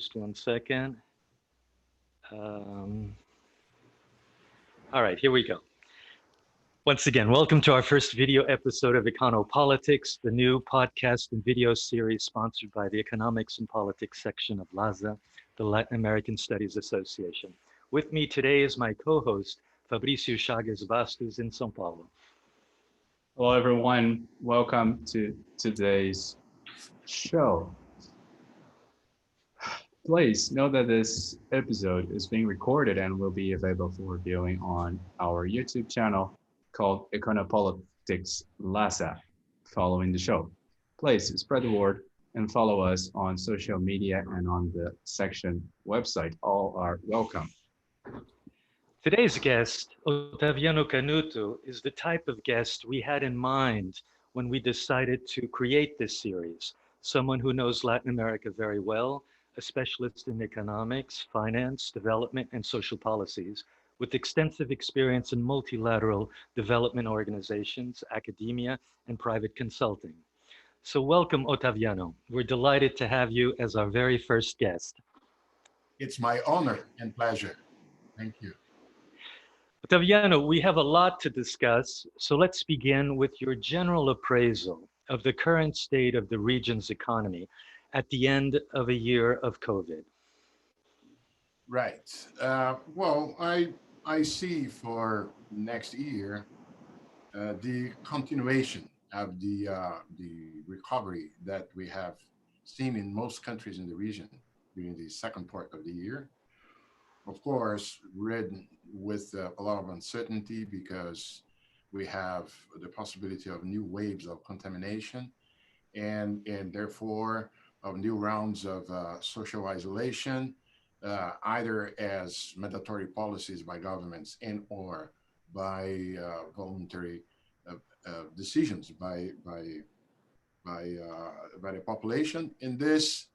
Just 1 second. Um, all right, here we go. Once again, welcome to our first video episode of Econopolitics, the new podcast and video series sponsored by the Economics and Politics section of LASA, the Latin American Studies Association. With me today is my co-host, Fabricio Chagas Bastos in São Paulo. Hello, everyone. Welcome to today's show. Please know that this episode is being recorded and will be available for viewing on our YouTube channel called Econopolitics LASA following the show. Please spread the word and follow us on social media and on the section website. All are welcome. Today's guest, Otaviano Canuto, is the type of guest we had in mind when we decided to create this series. Someone who knows Latin America very well, a specialist in economics, finance, development, and social policies, with extensive experience in multilateral development organizations, academia, and private consulting. So welcome, Otaviano. We're delighted to have you as our very first guest. It's my honor and pleasure. Thank you. Otaviano, we have a lot to discuss, so let's begin with your general appraisal of the current state of the region's economy at the end of a year of COVID. Right. Well, I see for next year the continuation of the recovery that we have seen in most countries in the region during the second part of the year. Of course, ridden with a lot of uncertainty because we have the possibility of new waves of contamination and therefore of new rounds of social isolation, either as mandatory policies by governments and or by voluntary decisions by the population. And this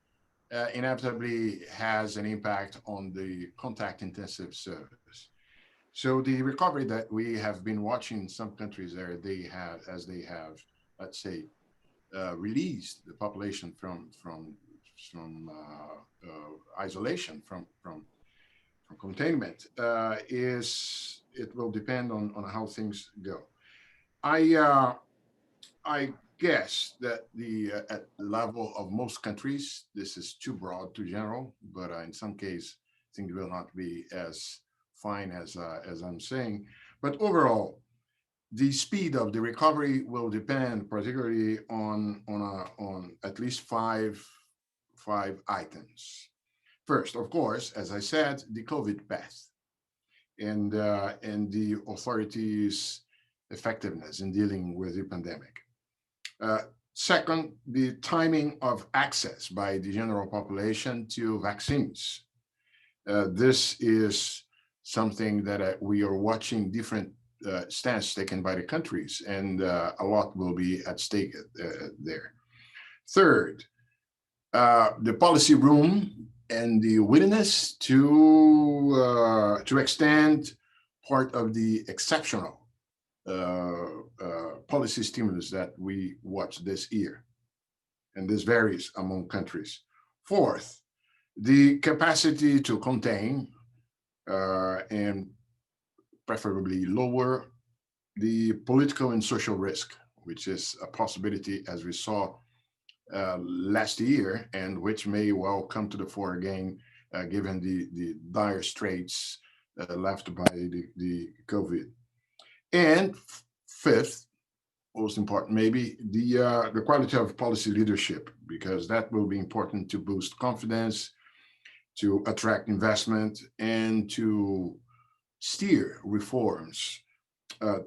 inevitably has an impact on the contact intensive service. So the recovery that we have been watching in some countries there, they have, let's say, released the population from isolation, from containment, it will depend on how things go. I guess that the at the level of most countries, this is too broad, too general, but in some case, things will not be as fine as I'm saying. But overall, the speed of the recovery will depend particularly on at least five items. First, of course, as I said, the COVID path and the authorities' effectiveness in dealing with the pandemic. Second, the timing of access by the general population to vaccines. This is something that we are watching different stance taken by the countries, and a lot will be at stake there. Third, the policy room and the willingness to extend part of the exceptional policy stimulus that we watched this year, and this varies among countries. Fourth, the capacity to contain and preferably lower the political and social risk, which is a possibility as we saw last year, and which may well come to the fore again, given the dire straits left by the COVID. And fifth, most important, maybe the quality of policy leadership, because that will be important to boost confidence, to attract investment, and to steer reforms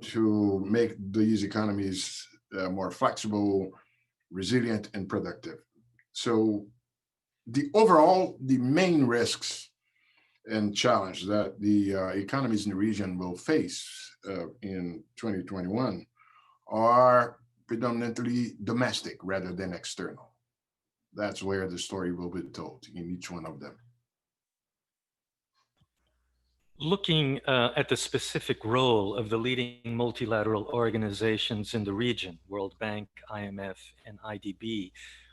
to make these economies more flexible, resilient, and productive. So the main risks and challenge that the economies in the region will face in 2021 are predominantly domestic rather than external. That's where the story will be told in each one of them. Looking at the specific role of the leading multilateral organizations in the region, World Bank, IMF, and IDB,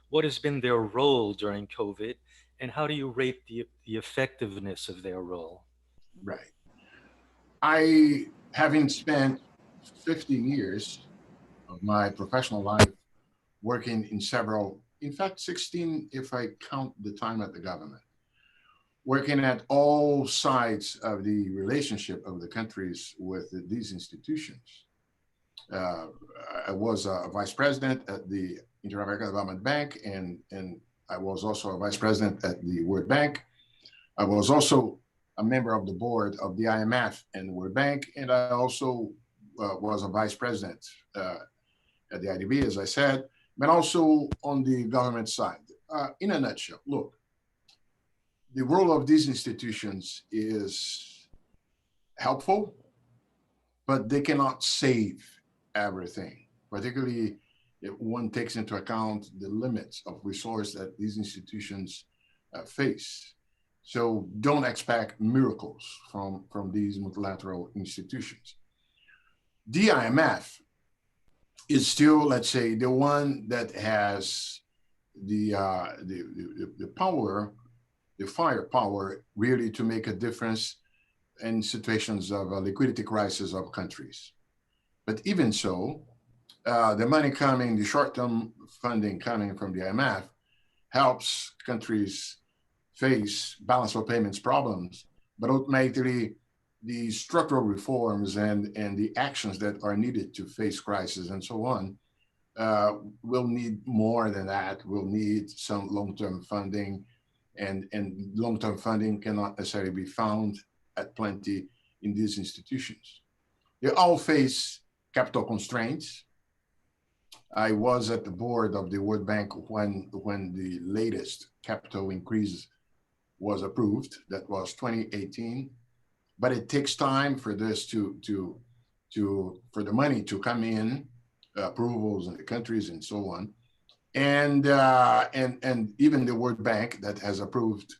what has been their role during COVID, And how do you rate the effectiveness of their role? Right. I, having spent 15 years of my professional life working in several, in fact, 16 if I count the time at the government, working at all sides of the relationship of the countries with these institutions. Uh, I was a vice president at the Inter-American Development Bank, and I was also a vice president at the World Bank. I was also a member of the board of the IMF and the World Bank, and I also was a vice president at the IDB, as I said, but also on the government side. In a nutshell, look, the role of these institutions is helpful, but they cannot save everything, particularly if one takes into account the limits of resource that these institutions face. So don't expect miracles from these multilateral institutions. The IMF is still, let's say, the one that has the power, the firepower, really to make a difference in situations of a liquidity crisis of countries. But even so, the money coming, the short-term funding coming from the IMF helps countries face balance of payments problems, but ultimately the structural reforms and the actions that are needed to face crisis and so on will need more than that. We'll need some long-term funding, and long-term funding cannot necessarily be found at plenty in these institutions. They all face capital constraints. I was at the board of the World Bank when the latest capital increase was approved. That was 2018. But it takes time for this for the money to come in, approvals in the countries and so on, and even the World Bank that has approved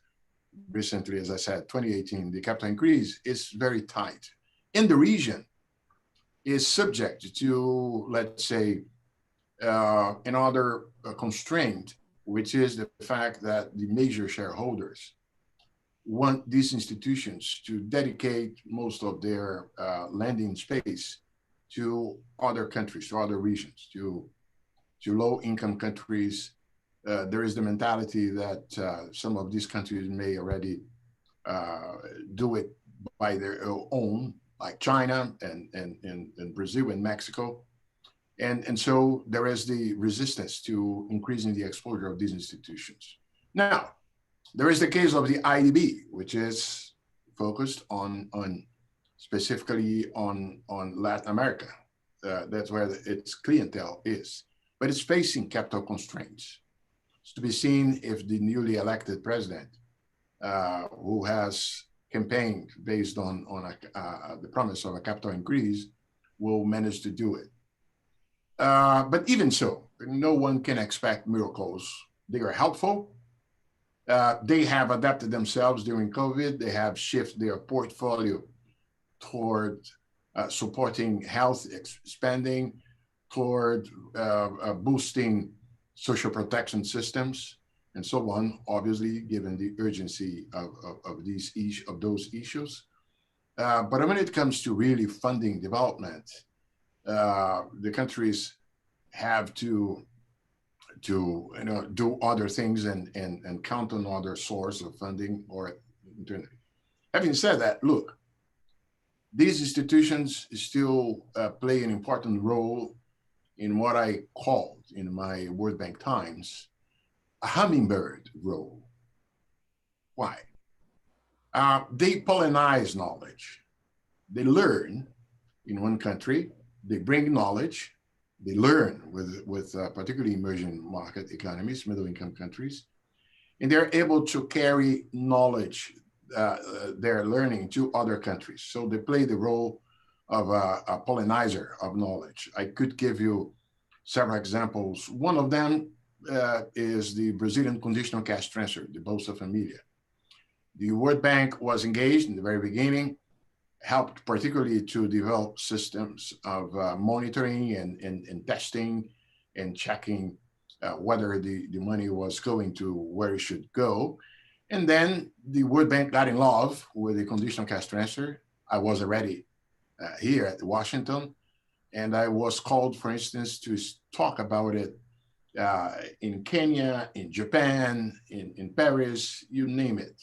recently, as I said, 2018, the capital increase is very tight. In the region, is subject to, let's say, another constraint, which is the fact that the major shareholders want these institutions to dedicate most of their lending space to other countries, to other regions, to low-income countries. There is the mentality that some of these countries may already do it by their own, like China and Brazil and Mexico. And so there is the resistance to increasing the exposure of these institutions. Now, there is the case of the IDB, which is focused on specifically on Latin America. That's where its clientele is, but it's facing capital constraints. It's to be seen if the newly elected president, who has campaigned based on the promise of a capital increase, will manage to do it. But even so, no one can expect miracles. They are helpful. They have adapted themselves during COVID. They have shifted their portfolio toward supporting health spending, toward boosting social protection systems, and so on, obviously, given the urgency of those issues. But when it comes to really funding development, the countries have to do other things and count on other source of funding or internally. Having said that, look, these institutions still play an important role in what I called in my World Bank times a hummingbird role. Why? They pollinize knowledge. They learn in one country, they bring knowledge, they learn with particularly emerging market economies, middle income countries, and they're able to carry knowledge, their learning to other countries. So they play the role of a pollinizer of knowledge. I could give you several examples. One of them is the Brazilian conditional cash transfer, the Bolsa Familia. The World Bank was engaged in the very beginning, helped particularly to develop systems of monitoring and testing and checking whether the money was going to where it should go. And then the World Bank got in love with the conditional cash transfer. I was already here at Washington, and I was called, for instance, to talk about it in Kenya, in Japan, in Paris, you name it.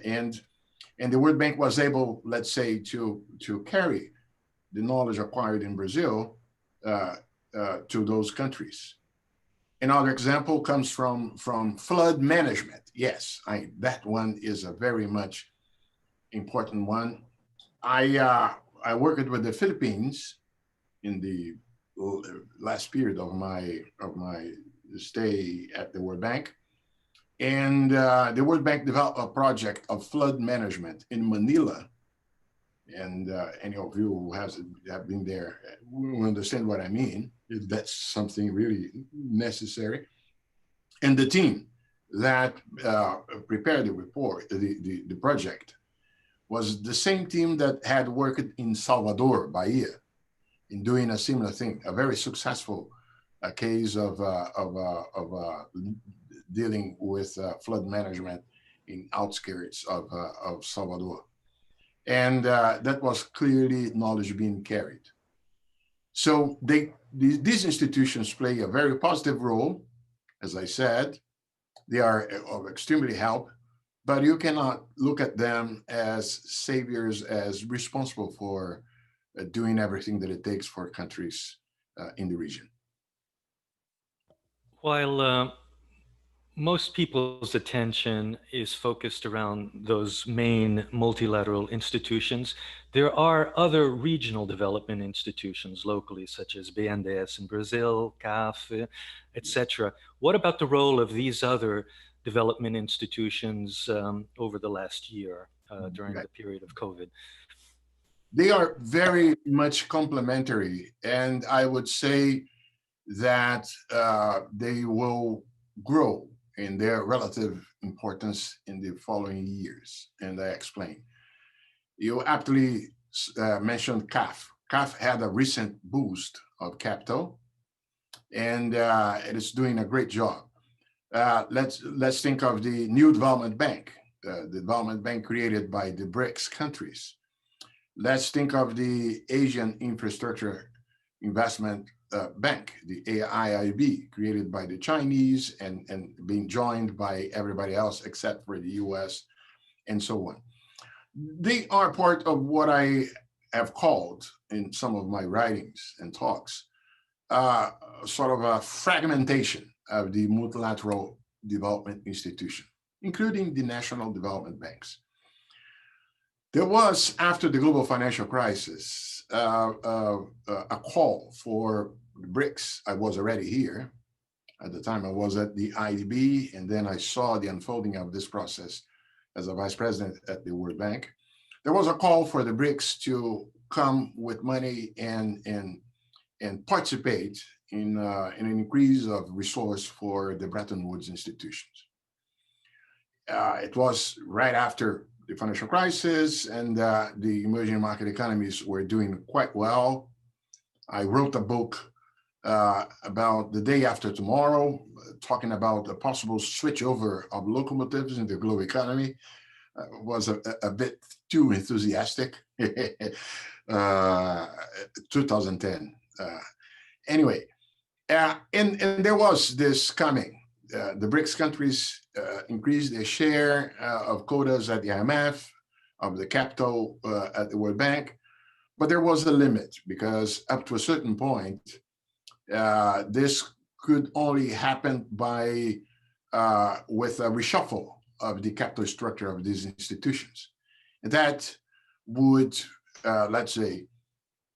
And the World Bank was able, let's say, to carry the knowledge acquired in Brazil to those countries. Another example comes from flood management. Yes, that one is a very much important one. I worked with the Philippines in the last period of my stay at the World Bank, and the World Bank developed a project of flood management in Manila. And any of you who have been there will understand what I mean. That's something really necessary. And the team that prepared the report, the project, was the same team that had worked in Salvador, Bahia, in doing a similar thing, a very successful case of dealing with flood management in outskirts of Salvador. And that was clearly knowledge being carried. So these institutions play a very positive role. As I said, they are of extremely help, but you cannot look at them as saviors, as responsible for doing everything that it takes for countries in the region. While most people's attention is focused around those main multilateral institutions, there are other regional development institutions locally, such as BNDES in Brazil, CAF, etc. What about the role of these other development institutions over the last year during Right. the period of COVID? They are very much complementary, and I would say that they will grow in their relative importance in the following years. And I explain. You aptly mentioned CAF. CAF had a recent boost of capital, and it is doing a great job. Let's think of the new development bank, the development bank created by the BRICS countries. Let's think of the Asian Infrastructure Investment Bank, the AIIB, created by the Chinese and being joined by everybody else except for the US and so on. They are part of what I have called in some of my writings and talks, sort of a fragmentation of the multilateral development institution, including the national development banks. There was, after the global financial crisis, a call for the BRICS. I was already here. At the time, I was at the IDB, and then I saw the unfolding of this process as a vice president at the World Bank. There was a call for the BRICS to come with money and participate in an increase of resource for the Bretton Woods institutions. It was right after the financial crisis, and the emerging market economies were doing quite well. I wrote a book about the day after tomorrow, talking about a possible switchover of locomotives in the global economy. Was a bit too enthusiastic. 2010. Anyway, and there was this coming. The BRICS countries increased their share of quotas at the IMF, of the capital at the World Bank, but there was a limit because up to a certain point, this could only happen by with a reshuffle of the capital structure of these institutions. And that would, let's say,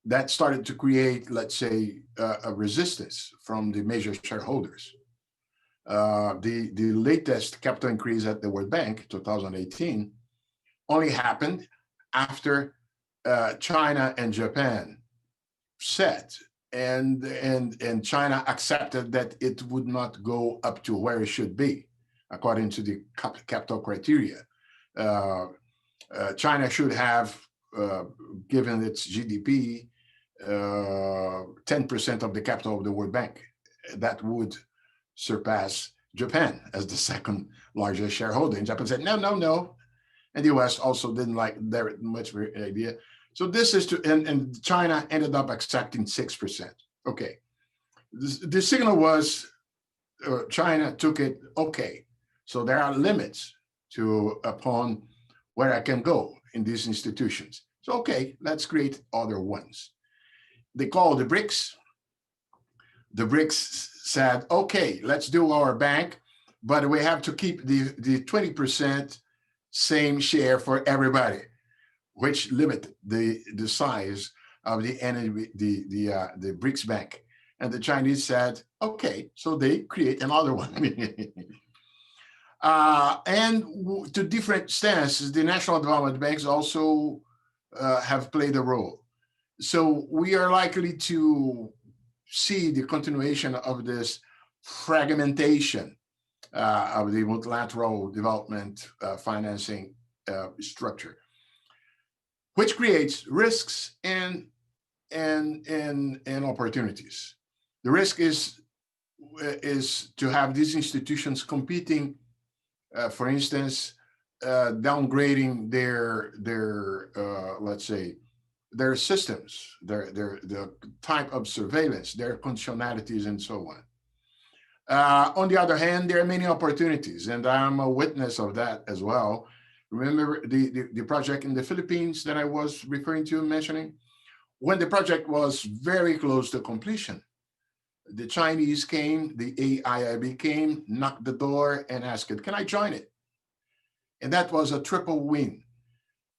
that started to create, let's say, a resistance from the major shareholders. The latest capital increase at the World Bank, 2018, only happened after China and Japan said, and China accepted that it would not go up to where it should be, according to the capital criteria. China should have, given its GDP, 10% of the capital of the World Bank. That would surpass Japan as the second largest shareholder. And Japan said, no, no, no. And the US also didn't like very much idea. So this is to, and China ended up accepting 6%. Okay. The signal was China took it, okay. So there are limits to upon where I can go in these institutions. So, okay, let's create other ones. They call the BRICS. The BRICS said, okay, let's do our bank, but we have to keep the 20% same share for everybody, which limited the size of the BRICS bank. And the Chinese said, okay, so they create another one. And to different stances, the national development banks also have played a role. So we are likely to see the continuation of this fragmentation of the multilateral development financing structure, which creates risks and opportunities. The risk is to have these institutions competing, for instance, downgrading their let's say their systems, the type of surveillance, their conditionalities, and so on. On the other hand, there are many opportunities, and I'm a witness of that as well. Remember the project in the Philippines that I was referring to, mentioning? When the project was very close to completion, the Chinese came, the AIIB came, knocked the door and asked, can I join it? And that was a triple win.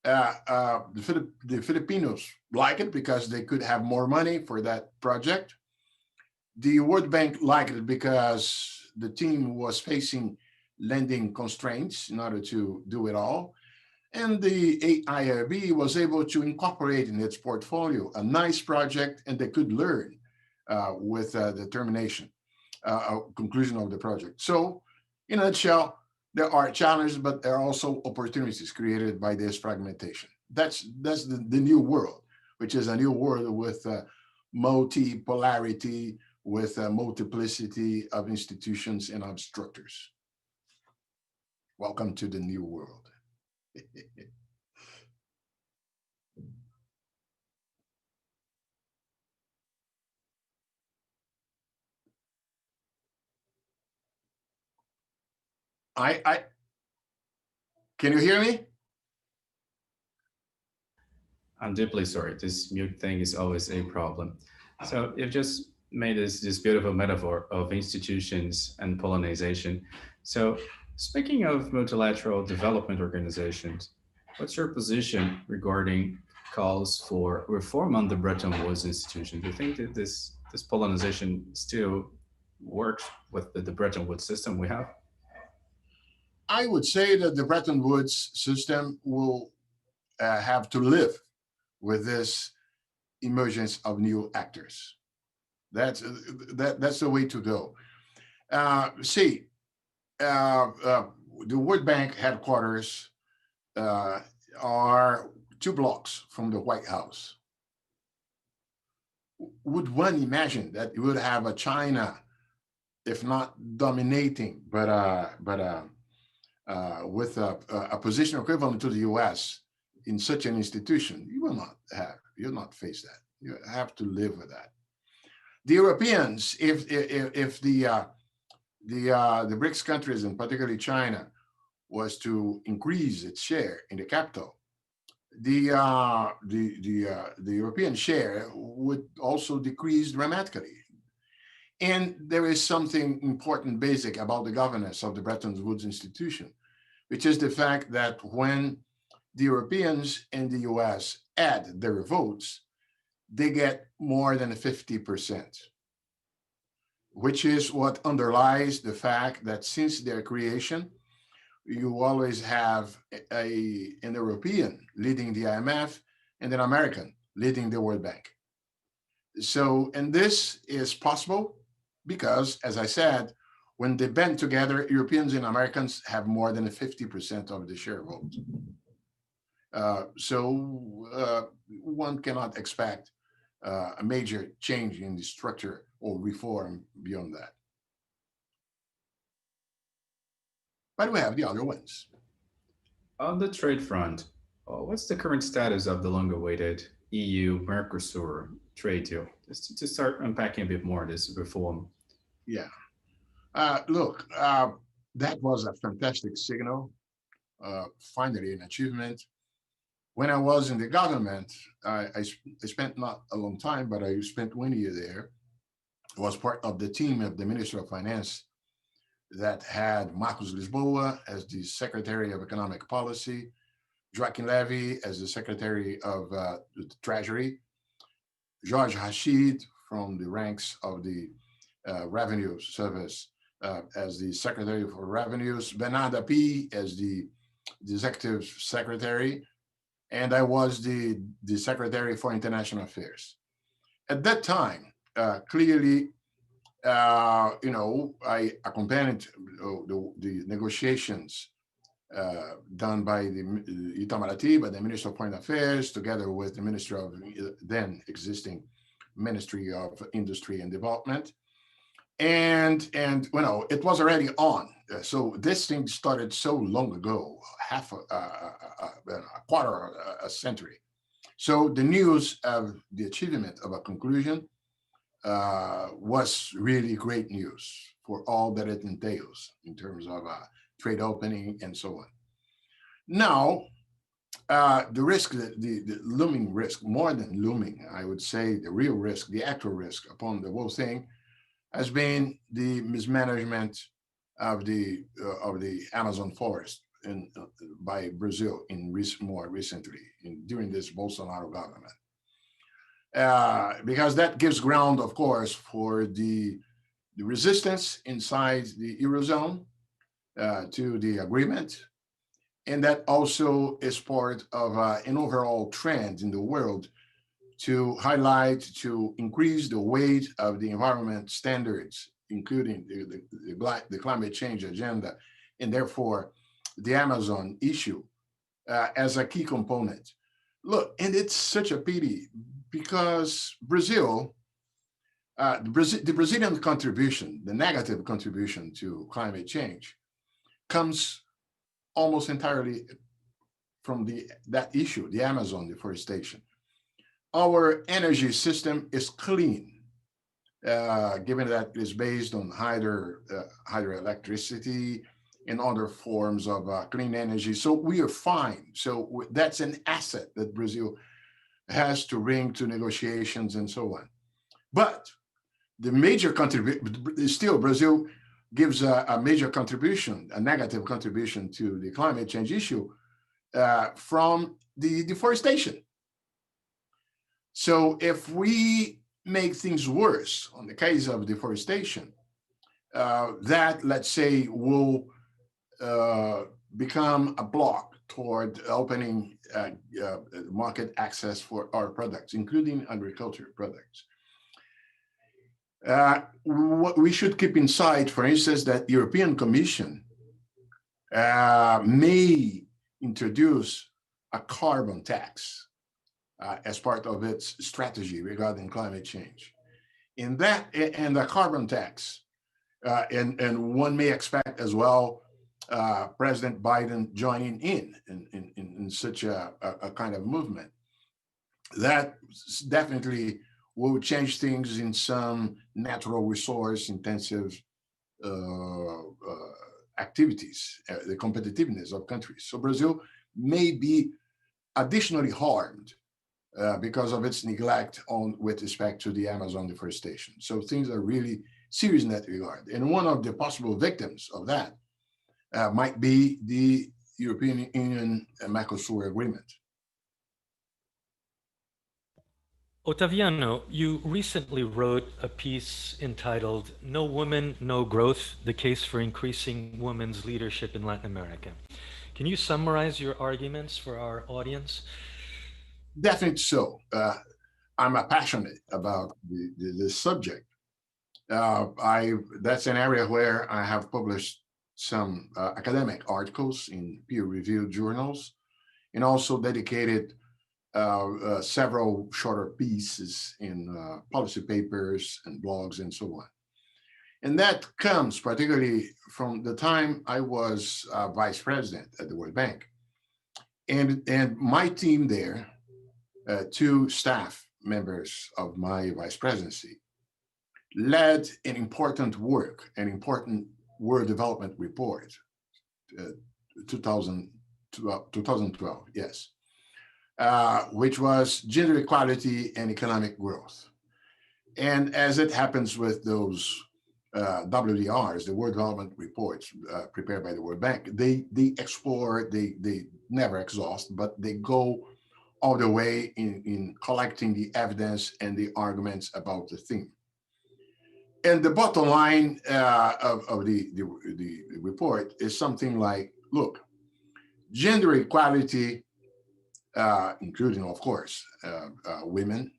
The Filipinos like it because they could have more money for that project. The World Bank liked it because the team was facing lending constraints in order to do it all. And the AIIB was able to incorporate in its portfolio a nice project, and they could learn with the termination, conclusion of the project. So in a nutshell, there are challenges, but there are also opportunities created by this fragmentation. That's the new world, which is a new world with multipolarity, with a multiplicity of institutions and of structures. Welcome to the new world. Can you hear me? I'm deeply sorry. This mute thing is always a problem. So you've just made this beautiful metaphor of institutions and pollination. So speaking of multilateral development organizations, what's your position regarding calls for reform on the Bretton Woods institution? Do you think that this pollination still works with the Bretton Woods system we have? I would say that the Bretton Woods system will have to live with this emergence of new actors. That's the way to go. The World Bank headquarters are 2 blocks from the White House. Would one imagine that you would have a China, if not dominating, but with a position equivalent to the US in such an institution? You'll not face that. You have to live with that. The Europeans, if the BRICS countries, and particularly China, was to increase its share in the capital, the European share would also decrease dramatically. And there is something important, basic about the governance of the Bretton Woods institution, which is the fact that when the Europeans and the US add their votes, they get more than 50%, which is what underlies the fact that since their creation, you always have an European leading the IMF and an American leading the World Bank. So, and this is possible because, as I said, when they band together, Europeans and Americans have more than 50% of the share vote. One cannot expect a major change in the structure or reform beyond that. but we have the other ones. On the trade front, what's the current status of the long-awaited EU-Mercosur trade deal? Just to start unpacking a bit more this reform. Yeah. Look, that was a fantastic signal, finally an achievement. When I was in the government, I spent not a long time, but I spent 1 year there. I was part of the team of the Minister of Finance that had Marcos Lisboa as the Secretary of Economic Policy, Joaquim Levy as the Secretary of the Treasury, George Rashid from the ranks of the Revenue Service as the Secretary for Revenues, Bernarda P as the Executive Secretary, and I was the Secretary for International Affairs. At that time, clearly, I accompanied the negotiations done by the Itamaraty, by the Minister of Foreign Affairs, together with the Minister of then existing Ministry of Industry and Development. And it was already on. So this thing started so long ago, half a quarter a century. So the news of the achievement of a conclusion was really great news for all that it entails in terms of trade opening and so on. Now, the risk, the looming risk, more than looming, I would say the real risk, the actual risk upon the whole thing has been the mismanagement of the Amazon forest by Brazil more recently during this Bolsonaro government. Because that gives ground, of course, for the resistance inside the Eurozone to the agreement. And that also is part of an overall trend in the world to highlight, to increase the weight of the environment standards, including the climate change agenda, and therefore the Amazon issue as a key component. Look, and it's such a pity because Brazil, the Brazilian contribution, the negative contribution to climate change, comes almost entirely from that issue, the Amazon deforestation. Our energy system is clean, given that it's based on hydroelectricity and other forms of clean energy. So we are fine. So that's an asset that Brazil has to bring to negotiations and so on. But the major contribution, still Brazil gives a major contribution, a negative contribution to the climate change issue from the deforestation. So if we make things worse on the case of deforestation, that, let's say, will become a block toward opening market access for our products, including agriculture products. What we should keep in sight, for instance, that European Commission may introduce a carbon tax as part of its strategy regarding climate change. In that, and the carbon tax, and one may expect as well President Biden joining in such a kind of movement. That definitely will change things in some natural resource intensive activities, the competitiveness of countries. So Brazil may be additionally harmed because of its neglect with respect to the Amazon deforestation. So things are really serious in that regard. And one of the possible victims of that might be the European Union Mercosur agreement. Otaviano, you recently wrote a piece entitled "No Woman, No Growth: The Case for Increasing Women's Leadership in Latin America." Can you summarize your arguments for our audience? Definitely so. I'm passionate about this subject. That's an area where I have published some academic articles in peer-reviewed journals, and also dedicated several shorter pieces in policy papers and blogs and so on. And that comes particularly from the time I was vice president at the World Bank. And my team there, two staff members of my vice presidency, led an important work, an important World Development Report, 2012, yes, which was gender equality and economic growth. And as it happens with those WDRs, the World Development Reports prepared by the World Bank, they explore, they never exhaust, but they go all the way in collecting the evidence and the arguments about the theme. And the bottom line of the report is something like, look, gender equality, including, of course, women,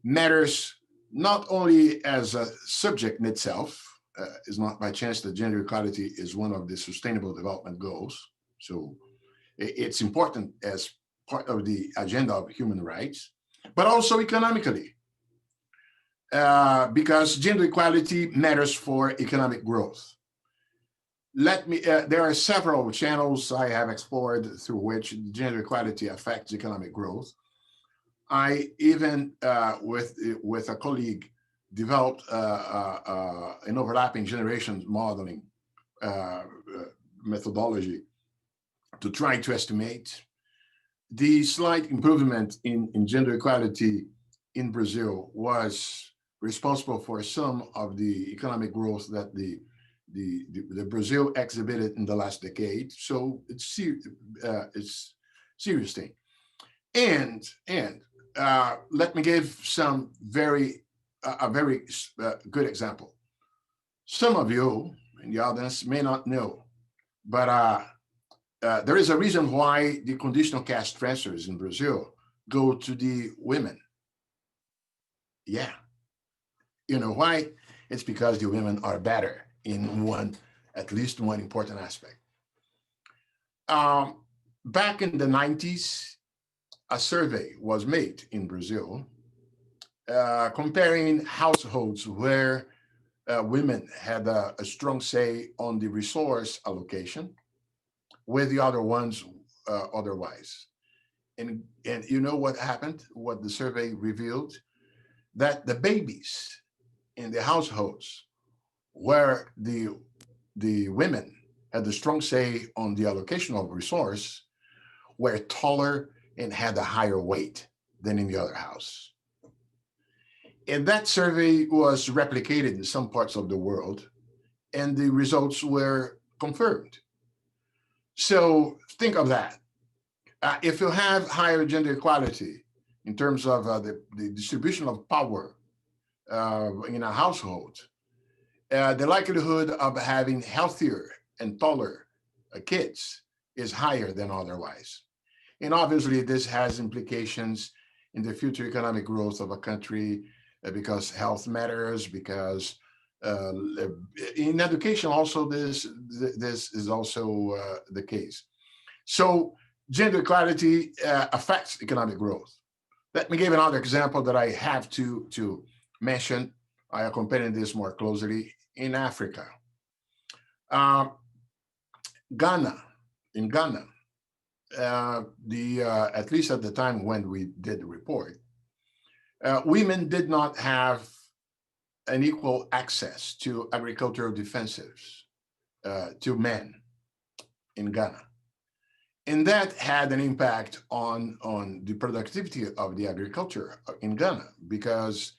matters not only as a subject in itself. It's not by chance that gender equality is one of the sustainable development goals. So it's important as part of the agenda of human rights, but also economically, because gender equality matters for economic growth. There are several channels I have explored through which gender equality affects economic growth. I even, with a colleague, developed an overlapping generations modeling methodology to try to estimate the slight improvement in gender equality in Brazil was responsible for some of the economic growth that the Brazil exhibited in the last decade. So it's serious thing. And let me give some a very good example. Some of you in the audience may not know, but there is a reason why the conditional cash transfers in Brazil go to the women. Yeah. You know why? It's because the women are better in at least one important aspect. Back in the 90s, a survey was made in Brazil comparing households where women had a strong say on the resource allocation with the other ones otherwise. And you know what happened, what the survey revealed? That the babies in the households where the women had the strong say on the allocation of resource were taller and had a higher weight than in the other house. And that survey was replicated in some parts of the world, and the results were confirmed. So think of that. If you have higher gender equality in terms of the distribution of power in a household, the likelihood of having healthier and taller kids is higher than otherwise. And obviously, this has implications in the future economic growth of a country because health matters, because in education also this is also the case. So gender equality affects economic growth. Let me give another example that I have to mention. I accompany this more closely in Africa. In Ghana, at least at the time when we did the report, women did not have an equal access to agricultural defensives to men in Ghana. And that had an impact on the productivity of the agriculture in Ghana, because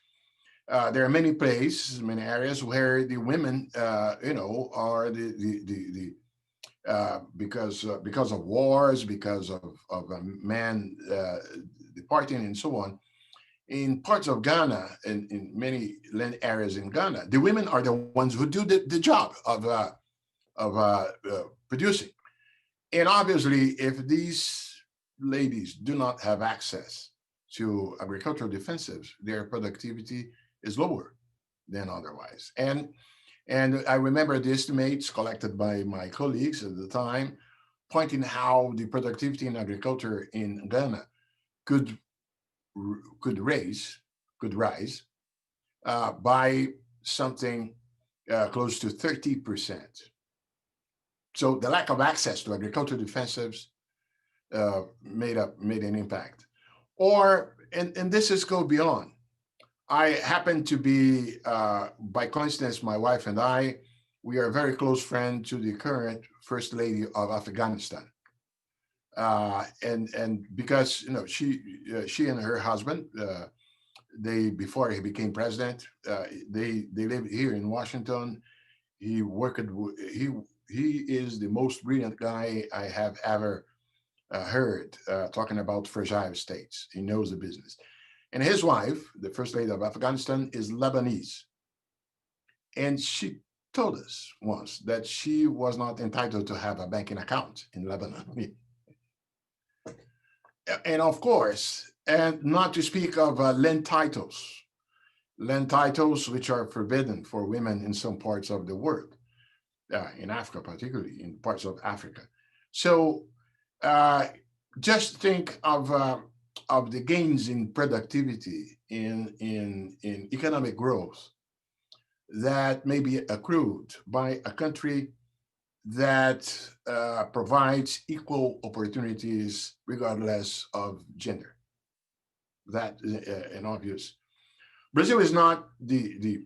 there are many places, many areas where the women, are because of wars, because of men departing and so on. In parts of Ghana, and in many land areas in Ghana, the women are the ones who do the job of producing. And obviously, if these ladies do not have access to agricultural defensives, their productivity is lower than otherwise. And I remember the estimates collected by my colleagues at the time, pointing how the productivity in agriculture in Ghana could rise by something close to 30%. So the lack of access to agricultural defensives made an impact. Or, and this is go beyond. I happen to be, by coincidence, my wife and I, we are a very close friend to the current First Lady of Afghanistan. And because she and her husband, they before he became president, they lived here in Washington. He worked. He is the most brilliant guy I have ever heard talking about fragile states. He knows the business. And his wife, the First Lady of Afghanistan, is Lebanese. And she told us once that she was not entitled to have a banking account in Lebanon. And of course, and not to speak of land titles which are forbidden for women in some parts of the world, in Africa, particularly in parts of Africa. So just think of the gains in productivity in economic growth that may be accrued by a country that provides equal opportunities regardless of gender. That is an obvious. Brazil is not the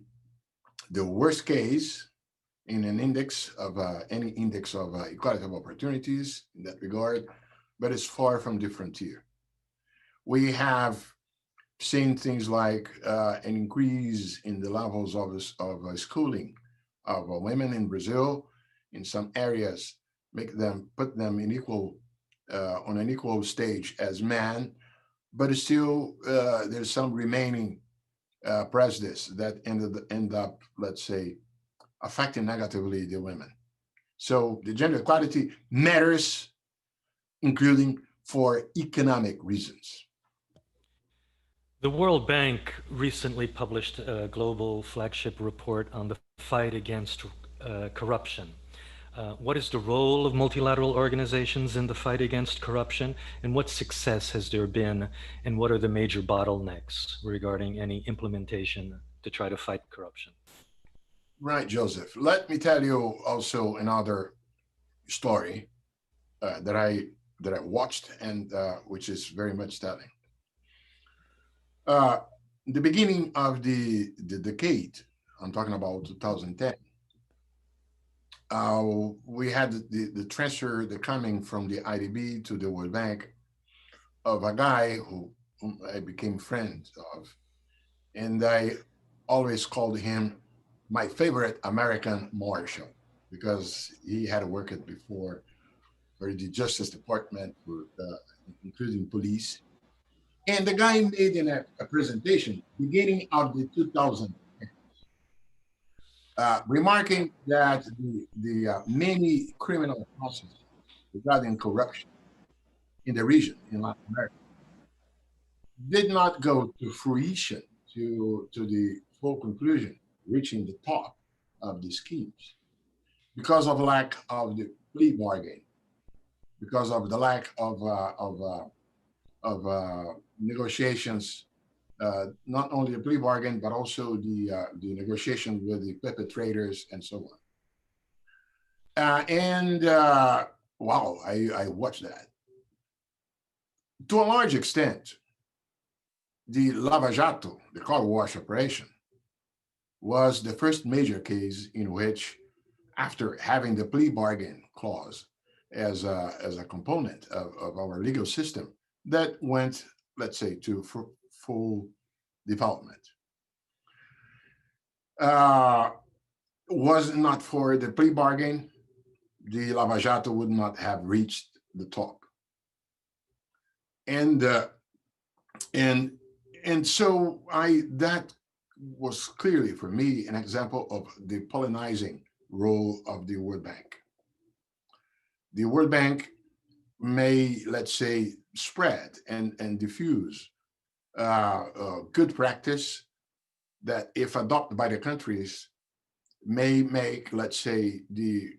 worst case in an index of any index of equality of opportunities in that regard, but it's far from the frontier. We have seen things like an increase in the levels of schooling of women in Brazil in some areas, put them in equal on an equal stage as men, but still there's some remaining prejudice that end up, let's say, affecting negatively the women. So the gender equality matters, including for economic reasons. The World Bank recently published a global flagship report on the fight against corruption. What is the role of multilateral organizations in the fight against corruption, and what success has there been, and what are the major bottlenecks regarding any implementation to try to fight corruption? Right, Joseph. Let me tell you also another story that I watched and which is very much telling. The beginning of the decade, I'm talking about 2010, we had the transfer, the coming from the IDB to the World Bank of a guy whom I became friends of. And I always called him my favorite American Marshal because he had worked before for the Justice Department, for, including police. And the guy made a presentation beginning of the 2000, remarking that the many criminal processes regarding corruption in the region, in Latin America, did not go to fruition, to the full conclusion, reaching the top of the schemes because of lack of the plea bargain, because of the lack of negotiations, not only the plea bargain, but also the negotiation with the perpetrators and so on. Wow, I watched that. To a large extent, the Lava Jato, the car wash operation, was the first major case in which, after having the plea bargain clause as a component of our legal system, that went, let's say, to full development. Was it not for the plea bargain, the Lava Jato would not have reached the top. And so that was clearly for me an example of the pollinizing role of the World Bank. The World Bank may, let's say, spread and diffuse good practice that, if adopted by the countries, may make, let's say, the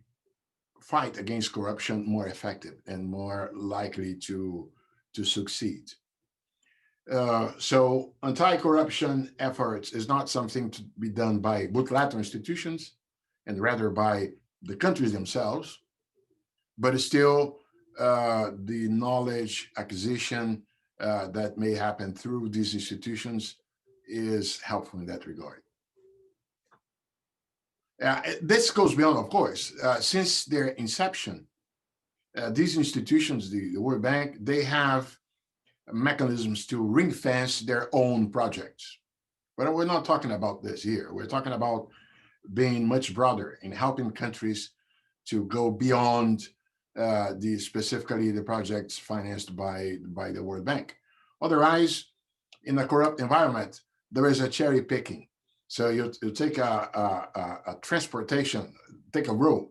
fight against corruption more effective and more likely to succeed. So anti-corruption efforts is not something to be done by multilateral institutions. and rather by the countries themselves, but still the knowledge acquisition that may happen through these institutions is helpful in that regard. This goes beyond, of course, since their inception, these institutions, the World Bank, they have mechanisms to ring fence their own projects. But we're not talking about this here. We're talking about being much broader in helping countries to go beyond specifically the projects financed by the World Bank. Otherwise, in a corrupt environment, there is a cherry picking. So you take a transportation, take a road,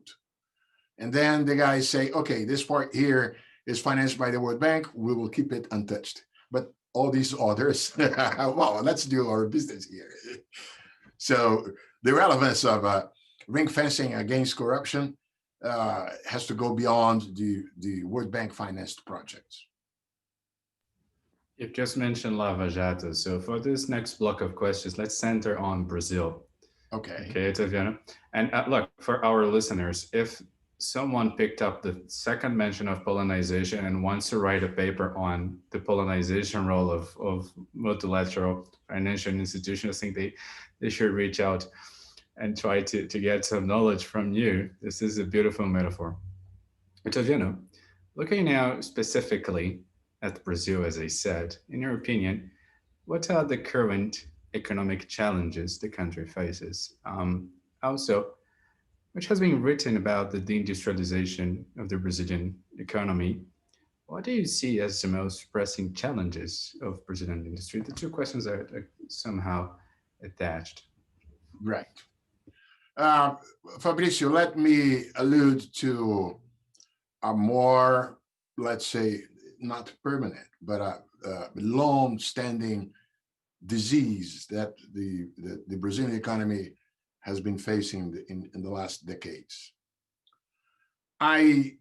and then the guys say, okay, this part here is financed by the World Bank, we will keep it untouched. But all these others, well, let's do our business here. So the relevance of ring fencing against corruption has to go beyond the World Bank financed projects. You've just mentioned Lava Jato. So for this next block of questions, let's center on Brazil. Okay. Okay, Otaviano. And look, for our listeners, if someone picked up the second mention of Polonization and wants to write a paper on the Polonization role of multilateral financial institutions, I think they should reach out and try to get some knowledge from you. This is a beautiful metaphor. Otaviano, looking now specifically at Brazil, as I said, in your opinion, what are the current economic challenges the country faces? Also, which has been written about the deindustrialization of the Brazilian economy. What do you see as the most pressing challenges of Brazilian industry? The two questions are somehow attached. Right. Fabricio, let me allude to a more, let's say, not permanent, but a long-standing disease that the Brazilian economy has been facing in the last decades. I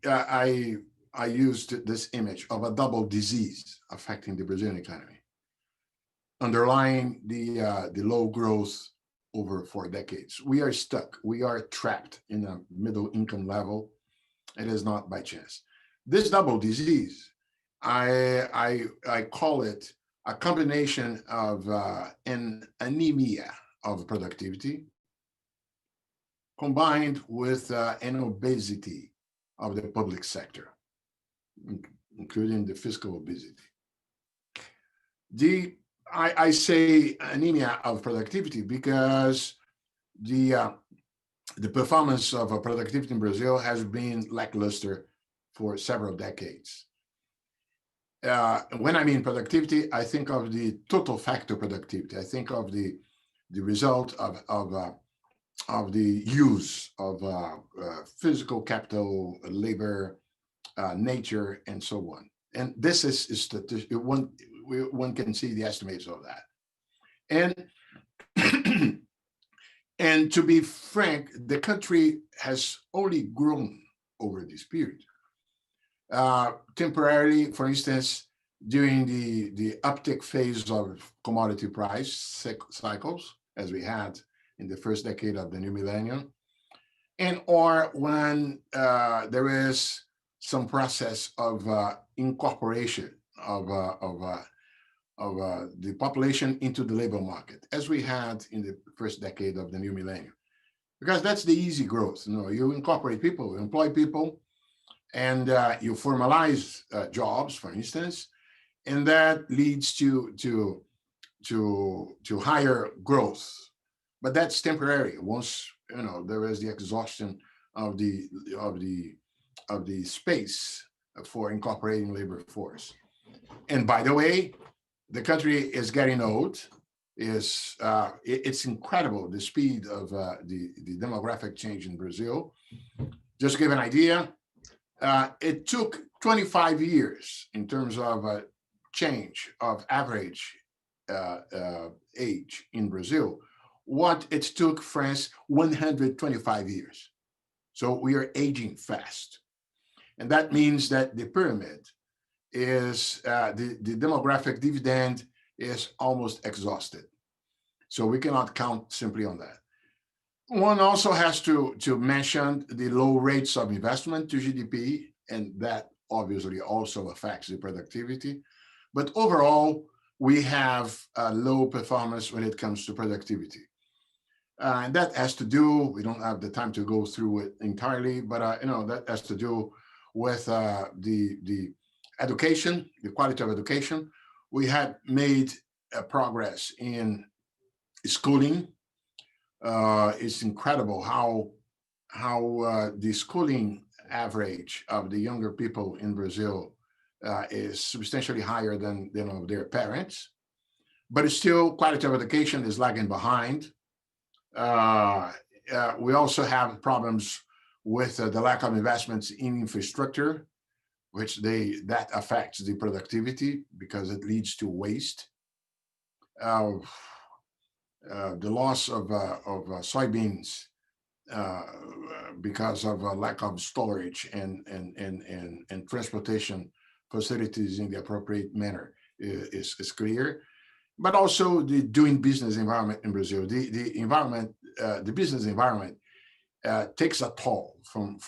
used this image of a double disease affecting the Brazilian economy, underlying the low growth over 4 decades. We are stuck. We are trapped in a middle income level. It is not by chance. This double disease, I call it a combination of an anemia of productivity combined with an obesity of the public sector, including the fiscal obesity. I say anemia of productivity because the performance of productivity in Brazil has been lackluster for several decades. When I mean productivity, I think of the total factor productivity. I think of the result of the use of physical capital, labor, nature, and so on. And this is one can see the estimates of that. And and to be frank, the country has only grown over this period. Temporarily, for instance, during the uptick phase of commodity price cycles, as we had in the first decade of the new millennium, and or when there is some process of incorporation of the population into the labor market, as we had in the first decade of the new millennium. Because that's the easy growth. You incorporate people, you employ people, and you formalize jobs, for instance, and that leads to higher growth. But that's temporary. Once there is the exhaustion of the space for incorporating labor force. And by the way, the country is getting old. It's incredible the speed of the demographic change in Brazil. Just to give an idea, it took 25 years in terms of change of average age in Brazil, what it took France 125 years. So we are aging fast. And that means that the pyramid is, the demographic dividend is almost exhausted. So we cannot count simply on that. One also has to mention the low rates of investment to GDP, and that obviously also affects the productivity. But overall, we have a low performance when it comes to productivity. And that has to do, we don't have the time to go through it entirely, but that has to do with the education, the quality of education. We had made progress in schooling. It's incredible how the schooling average of the younger people in Brazil is substantially higher than of their parents, but it's still quality of education is lagging behind. We also have problems with the lack of investments in infrastructure, which that affects the productivity because it leads to waste. The loss of soybeans because of a lack of storage and transportation facilities in the appropriate manner is clear. But also the doing business environment in Brazil, the environment, the business environment takes a toll from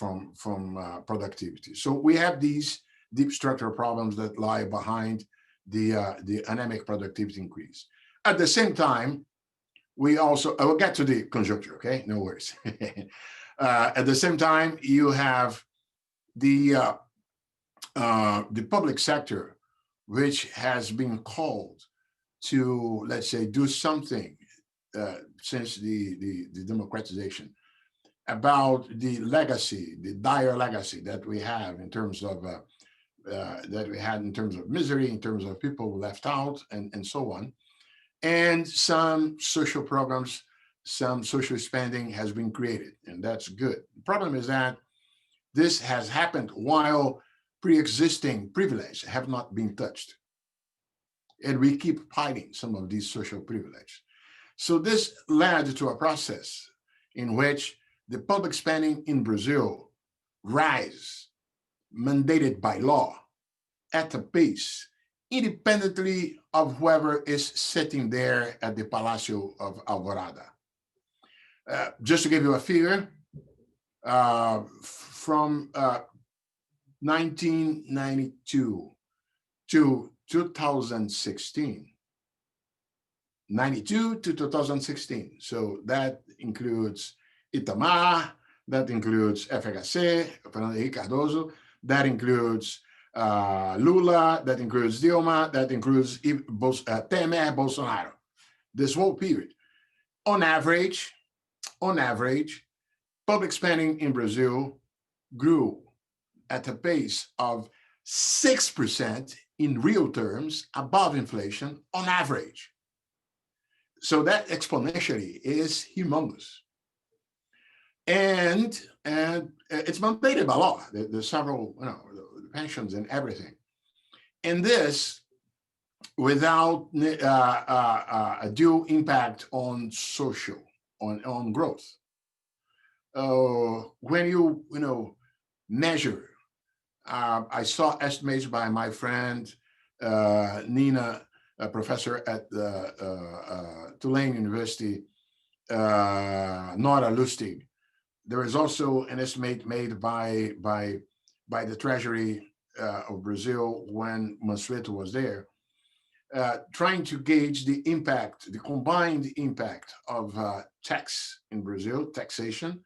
productivity. So we have these deep structural problems that lie behind the anemic productivity increase. At the same time, we also, I will get to the conjuncture, okay? No worries. At the same time, you have the public sector, which has been called to, let's say, do something since the democratization about the legacy, the dire legacy that we have in terms of that we had in terms of misery, in terms of people left out, and so on. And some social programs, some social spending has been created, and that's good. The problem is that this has happened while pre-existing privileges have not been touched. And we keep fighting some of these social privileges. So this led to a process in which the public spending in Brazil rise, mandated by law, at a pace independently of whoever is sitting there at the Palacio of Alvorada. Just to give you a figure, from 1992 to 2016, 92 to 2016. So that includes Itamar, that includes FHC, Fernando Henrique Cardoso, that includes Lula, that includes Dilma, that includes Temer, Bolsonaro. This whole period. On average, public spending in Brazil grew at a pace of 6% in real terms above inflation on average. So that exponentially is humongous. And it's mandated by law. There's several, pensions and everything. And this without a due impact on social, on growth. When you measure, I saw estimates by my friend Nina, a professor at Tulane University, Nora Lustig. There is also an estimate made by the Treasury of Brazil when Mansueto was there, trying to gauge the impact, the combined impact of tax in Brazil, taxation,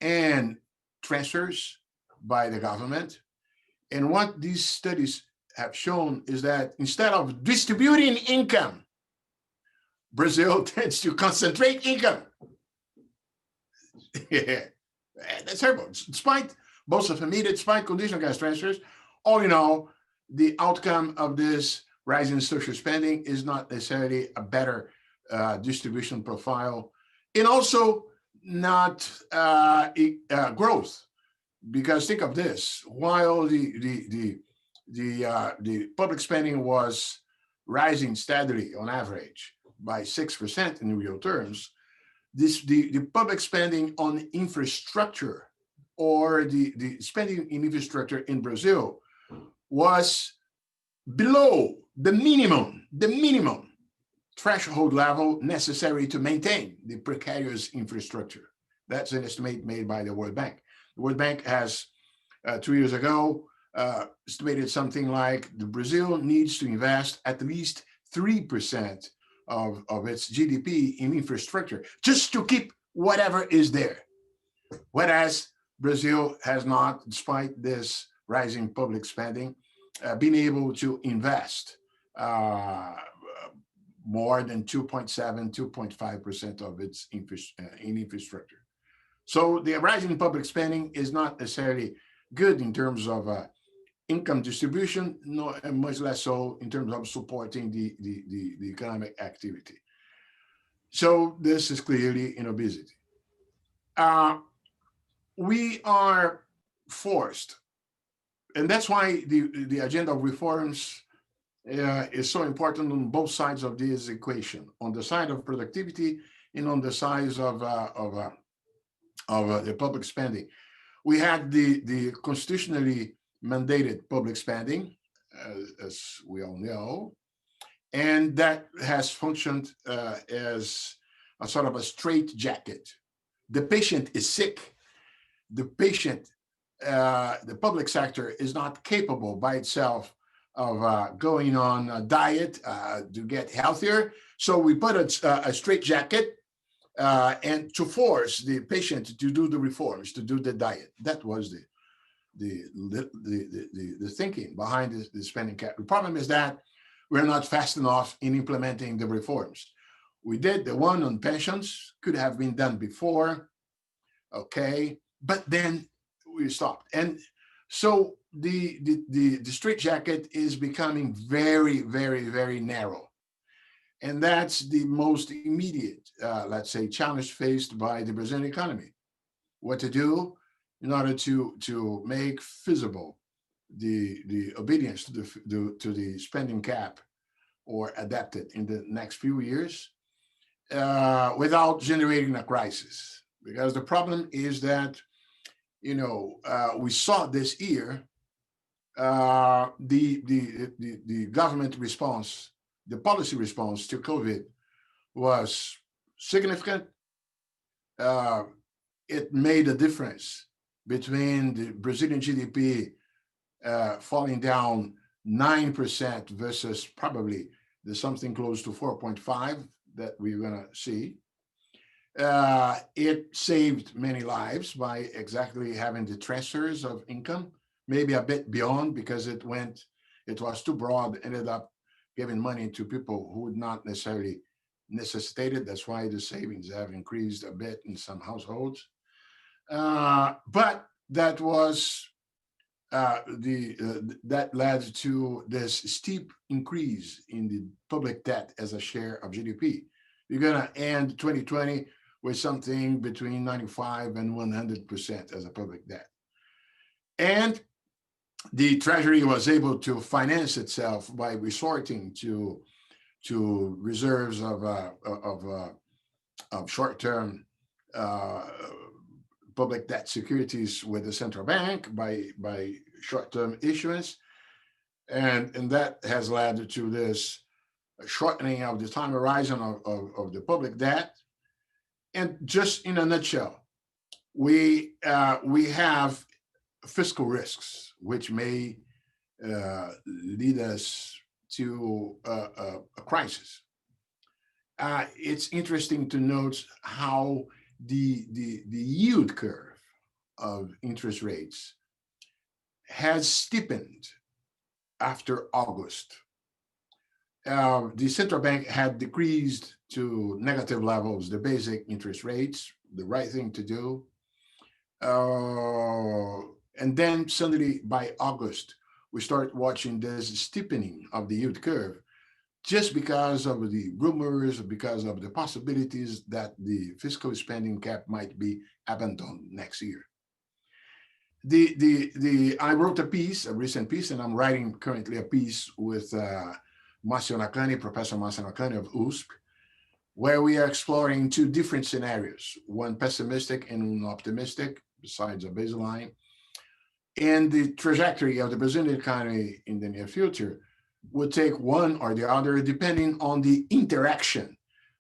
and transfers by the government. And what these studies have shown is that instead of distributing income, Brazil tends to concentrate income. Yeah, that's terrible. Despite Bolsa Família, despite conditional gas transfers, all in all, the outcome of this rising social spending is not necessarily a better distribution profile, and also not growth. Because think of this: while the public spending was rising steadily on average by 6% in real terms, the public spending on infrastructure, or the spending in infrastructure in Brazil, was below the minimum threshold level necessary to maintain the precarious infrastructure. That's an estimate made by the World Bank. The World Bank has 2 years ago estimated something like the Brazil needs to invest at least 3% of its GDP in infrastructure just to keep whatever is there. Whereas Brazil has not, despite this rising public spending, been able to invest more than 2.7, 2.5% of its in infrastructure. So the rising public spending is not necessarily good in terms of income distribution, no, and much less so in terms of supporting the economic activity. So this is clearly in obesity. We are forced, and that's why the agenda of reforms is so important on both sides of this equation, on the side of productivity and on the side of the public spending. We had the constitutionally mandated public spending, as we all know, and that has functioned as a sort of a straitjacket. The patient is sick. The patient, the public sector is not capable by itself of going on a diet to get healthier. So we put a straitjacket and to force the patient to do the reforms, to do the diet. That was the thinking behind the spending cap. The problem is that we're not fast enough in implementing the reforms. We did the one on pensions, could have been done before, okay, but then we stopped. And so the straitjacket is becoming very, very, very narrow. And that's the most immediate, let's say, challenge faced by the Brazilian economy. What to do in order to make feasible the obedience to the spending cap or adapt it in the next few years without generating a crisis. Because the problem is that, you know, we saw this year the government response, the policy response to COVID was significant. It made a difference between the Brazilian GDP falling down 9% versus probably the something close to 4.5 that we're going to see. It saved many lives by exactly having the transfers of income, maybe a bit beyond because it was too broad, ended up giving money to people who would not necessarily necessitate it. That's why the savings have increased a bit in some households. But that was that led to this steep increase in the public debt as a share of GDP. You're going to end 2020 with something between 95 and 100% as a public debt. And the Treasury was able to finance itself by resorting to reserves of short-term public debt securities with the central bank by short-term issuance. And that has led to this shortening of the time horizon of the public debt. And just in a nutshell, we have fiscal risks, which may lead us to a crisis. It's interesting to note how the yield curve of interest rates has steepened after August. The central bank had decreased to negative levels the basic interest rates, the right thing to do. And then suddenly by August, we start watching this steepening of the yield curve just because of the rumors, because of the possibilities that the fiscal spending cap might be abandoned next year. I wrote a recent piece, and I'm writing currently a piece with Professor Márcio Nakane of USP, where we are exploring two different scenarios, one pessimistic and one optimistic, besides a baseline. And the trajectory of the Brazilian economy in the near future would take one or the other depending on the interaction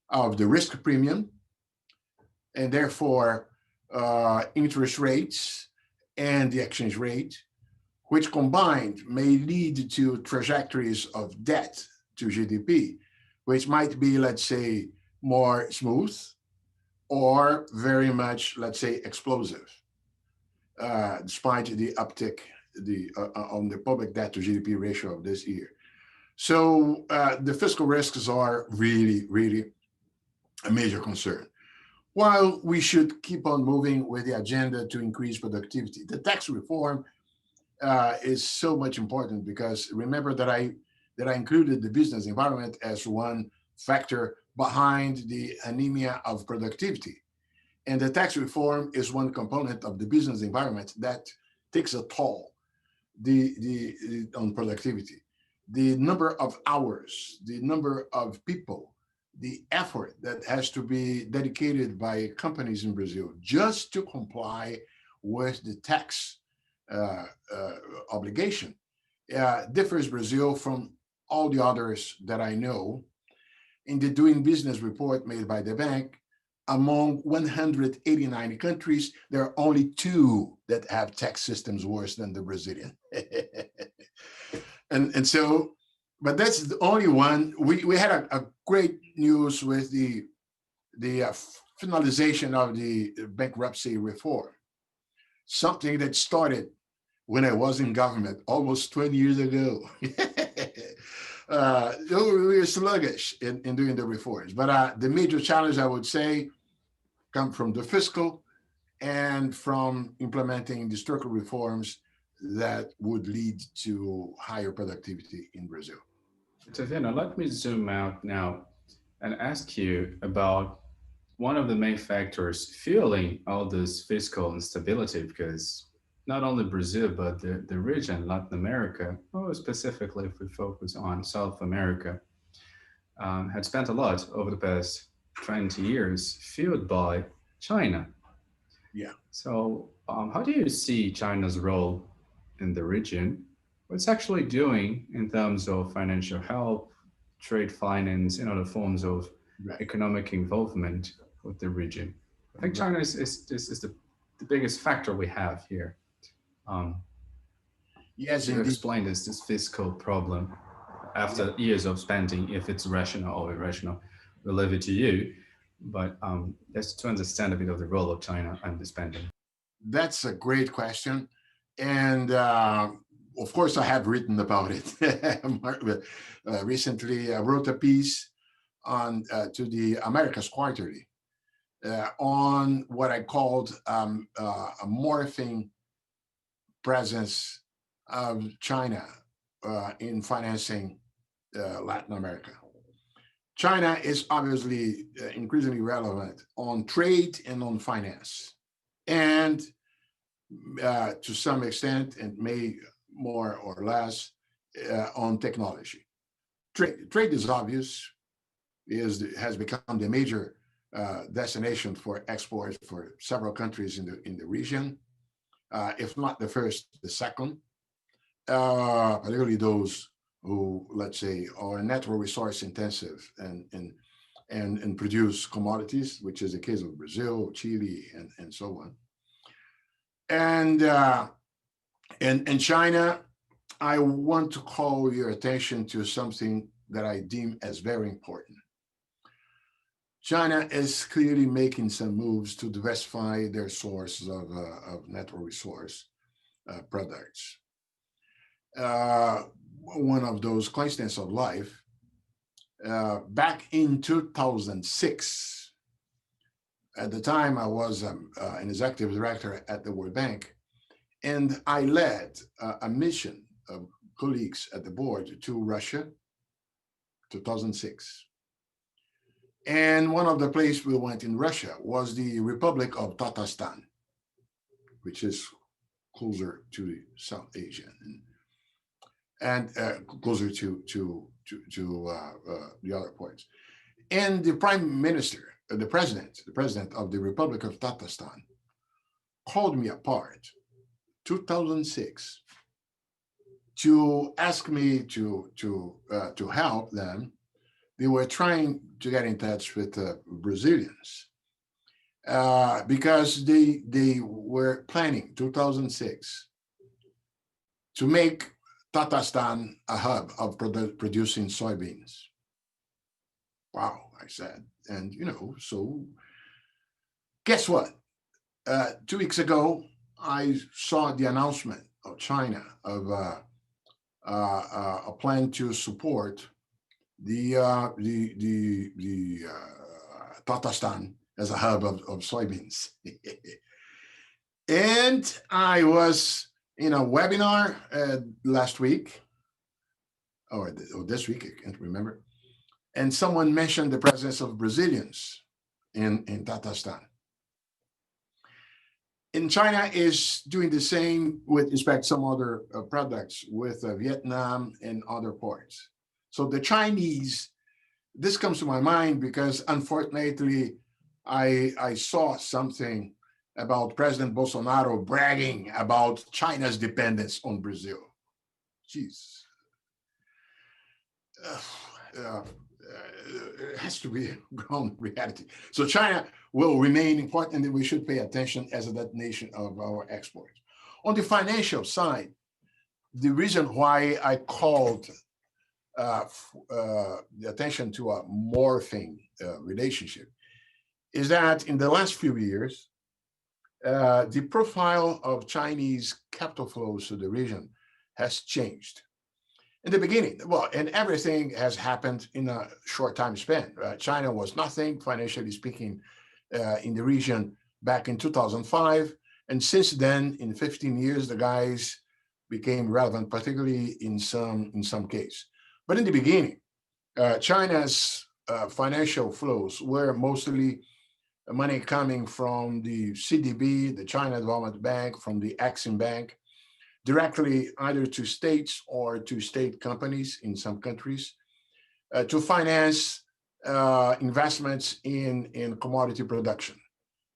of the risk premium and therefore interest rates and the exchange rate, which combined may lead to trajectories of debt to GDP, which might be, let's say, more smooth or very much, let's say, explosive, despite the uptick on the public debt to GDP ratio of this year. So the fiscal risks are really, really a major concern. While we should keep on moving with the agenda to increase productivity, the tax reform is so much important, because remember that I included the business environment as one factor behind the anemia of productivity. And the tax reform is one component of the business environment that takes a toll on productivity. The number of hours, the number of people, the effort that has to be dedicated by companies in Brazil just to comply with the tax obligation differs Brazil from all the others that I know. In the Doing Business report made by the bank, among 189 countries, there are only 2 that have tax systems worse than the Brazilian. and so, but that's the only one. We had a great news with the finalization of the bankruptcy reform, something that started when I was in government almost 20 years ago. We were sluggish in doing the reforms, but the major challenge, I would say, come from the fiscal and from implementing the structural reforms that would lead to higher productivity in Brazil. Otaviano, let me zoom out now and ask you about one of the main factors fueling all this fiscal instability, because not only Brazil, but the region, Latin America, or specifically if we focus on South America, had spent a lot over the past 20 years fueled by China. Yeah. So how do you see China's role in the region? What's actually doing in terms of financial help, trade finance, and other forms of economic involvement with the region? I think China is the biggest factor we have here. Yes, to indeed. explain this fiscal problem after years of spending, if it's rational or irrational, we'll leave it to you. But just to understand a bit of the role of China and the spending. That's a great question. And of course, I have written about it. Recently, I wrote a piece on to the Americas Quarterly on what I called a morphing presence of China in financing Latin America. China is obviously increasingly relevant on trade and on finance, and to some extent, and may more or less, on technology. Trade is obvious, has become the major destination for export for several countries in the region, if not the first, the second, particularly those who, let's say, are natural resource intensive and produce commodities, which is the case of Brazil, Chile, and so on. And China, I want to call your attention to something that I deem as very important. China is clearly making some moves to diversify their sources of natural resource products. One of those constants of life, back in 2006, at the time I was an executive director at the World Bank, and I led a mission of colleagues at the board to Russia, 2006. And one of the places we went in Russia was the Republic of Tatarstan, which is closer to South Asia and closer to the other points. And the prime minister, the president of the Republic of Tatarstan, called me apart, 2006, to ask me to help them. They were trying to get in touch with Brazilians, because they were planning 2006 to make Tatarstan a hub of producing soybeans. Wow, I said. And, so guess what? 2 weeks ago, I saw the announcement of China of a plan to support the Tatarstan as a hub of soybeans. And I was in a webinar last week, or this week, I can't remember. And someone mentioned the presence of Brazilians in Tatarstan. And China is doing the same with respect to some other products with Vietnam and other ports. So the Chinese, this comes to my mind because unfortunately, I saw something about President Bolsonaro bragging about China's dependence on Brazil. Jeez. It has to be a grown reality. So China will remain important and we should pay attention as a destination of our exports. On the financial side, the reason why I called the attention to a morphing relationship is that in the last few years, the profile of Chinese capital flows to the region has changed. In the beginning, well, and everything has happened in a short time span. China was nothing, financially speaking, in the region back in 2005. And since then, in 15 years, the guys became relevant, particularly in some case. But in the beginning, China's financial flows were mostly money coming from the CDB, the China Development Bank, from the Exim Bank, directly either to states or to state companies in some countries to finance investments in commodity production,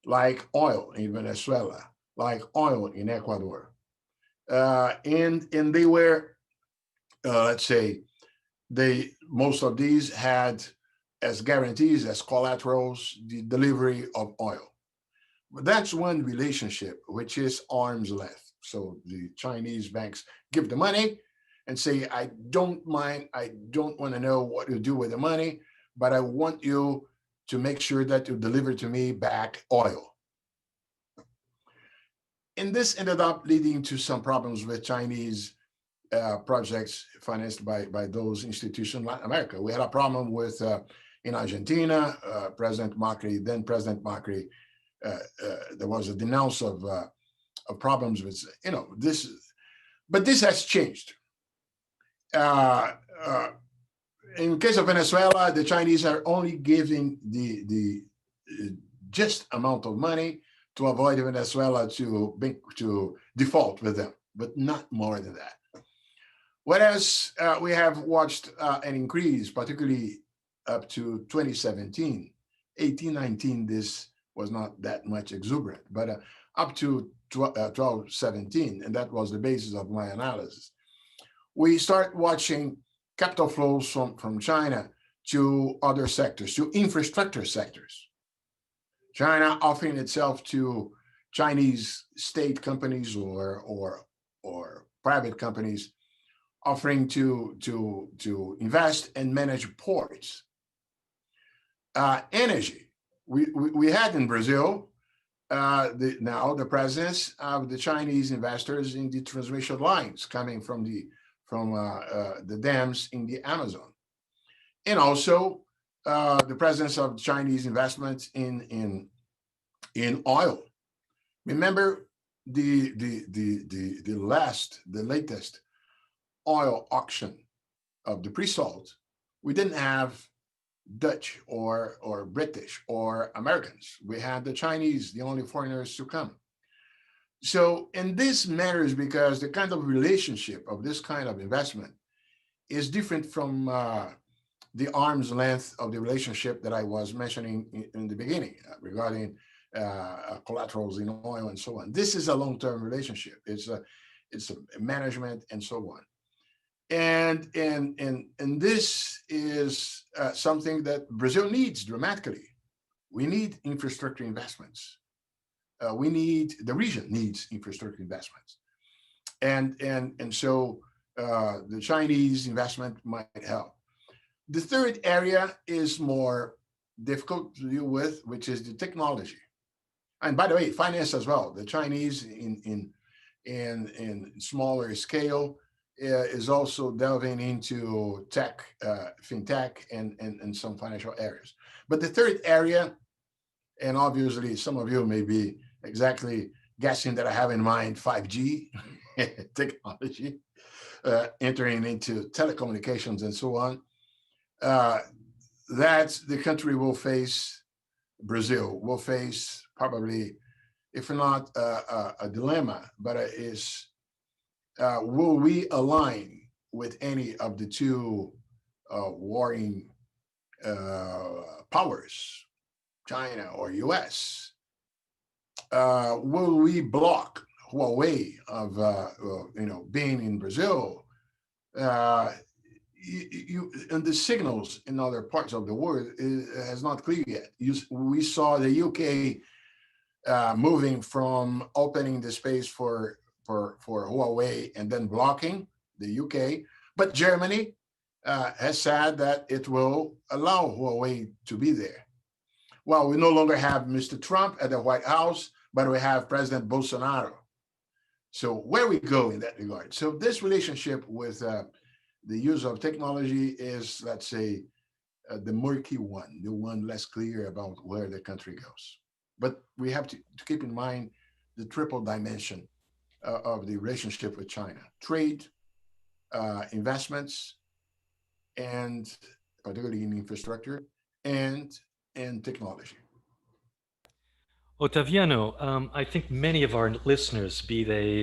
like oil in Venezuela, like oil in Ecuador. And they were, let's say, most of these had as guarantees, as collaterals, the delivery of oil. But that's one relationship, which is arm's length. So the Chinese banks give the money and say, I don't mind, I don't want to know what you do with the money, but I want you to make sure that you deliver to me back oil. And this ended up leading to some problems with Chinese projects financed by those institutions in Latin America. We had a problem with, in Argentina, President Macri, then President Macri, there was a denounce of problems with, this, but this has changed. In case of Venezuela, the Chinese are only giving the just amount of money to avoid Venezuela to default with them, but not more than that. Whereas we have watched an increase, particularly up to 2017, 18, 19, this was not that much exuberant, but up to 12, 17, and that was the basis of my analysis. We start watching capital flows from China to other sectors, to infrastructure sectors. China offering itself to Chinese state companies or private companies offering to invest and manage ports. Energy. We had in Brazil now the presence of the Chinese investors in the transmission lines coming from the dams in the Amazon, and also the presence of Chinese investments in oil. Remember the latest oil auction of the pre-salt. We didn't have Dutch or British or Americans. We had the Chinese, the only foreigners to come. So, and this matters because the kind of relationship of this kind of investment is different from the arm's length of the relationship that I was mentioning in the beginning regarding collaterals in oil and so on. This is a long-term relationship. It's a management and so on. And this is something that Brazil needs dramatically. We need infrastructure investments. The region needs infrastructure investments. And so the Chinese investment might help. The third area is more difficult to deal with, which is the technology. And by the way, finance as well. The Chinese in smaller scale is also delving into tech, fintech, and some financial areas. But the third area, and obviously some of you may be exactly guessing that I have in mind 5G technology, entering into telecommunications and so on, that the country will face, Brazil will face probably, if not a dilemma, but will we align with any of the two warring powers, China or US? Will we block Huawei of being in Brazil? And the signals in other parts of the world has not clear yet. We saw the UK moving from opening the space for Huawei and then blocking the UK, but Germany has said that it will allow Huawei to be there. Well, we no longer have Mr. Trump at the White House, but we have President Bolsonaro. So where we go in that regard? So this relationship with the use of technology is, let's say, the murky one, the one less clear about where the country goes. But we have to keep in mind the triple dimension of the relationship with China: trade, investments, and particularly in infrastructure and technology. Otaviano, I think many of our listeners, be they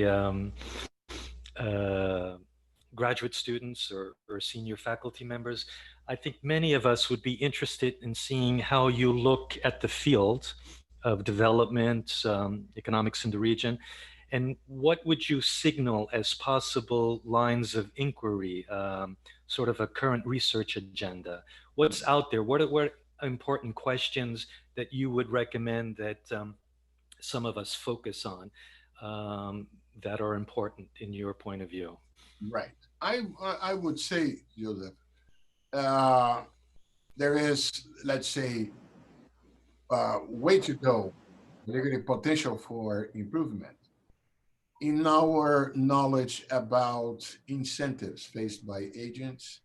graduate students or senior faculty members, I think many of us would be interested in seeing how you look at the field of development, economics in the region, and what would you signal as possible lines of inquiry, sort of a current research agenda? What's out there? What are important questions that you would recommend that some of us focus on that are important in your point of view? Right. I would say, Joseph, there is, let's say, way to go, particularly potential for improvement in our knowledge about incentives faced by agents